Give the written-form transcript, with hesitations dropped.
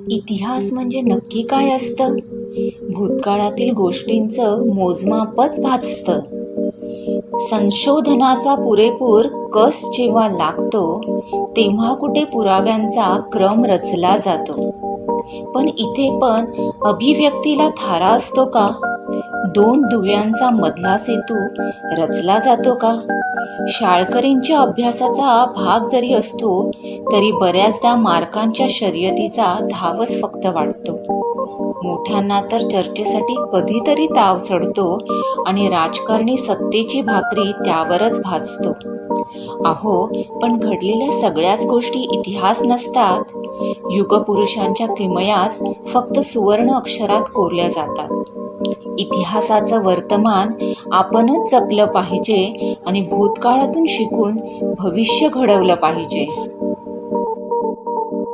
इतिहास म्हणजे नक्की काय असतं? भूतकाळातील गोष्टींचं मोजमापच भासतं. संशोधनाचा पुरेपूर कस जेव्हा लागतो, तेव्हा कुठे पुराव्यांचा क्रम रचला जातो. पण इथे पण अभिव्यक्तीला थारा असतो का? दोन दुव्यांचा मधला सेतू रचला जातो का? शाळकरींच्या अभ्यासाचा भाग जरी असतो, तरी बऱ्याचदा मार्कांच्या शर्यतीचा धावच फक्त वाटतो. मोठ्यांना तर चर्चेसाठी कधीतरी ताव चढतो आणि राजकारणी सत्तेची भाकरी त्यावरच भाजतो. अहो, पण घडलेल्या सगळ्याच गोष्टी इतिहास नसतात. युगपुरुषांच्या किमयाच फक्त सुवर्ण अक्षरात कोरल्या जातात. इतिहासाचं वर्तमान आपणच जपलं पाहिजे आणि भूतकाळातून शिकून भविष्य घडवलं पाहिजे.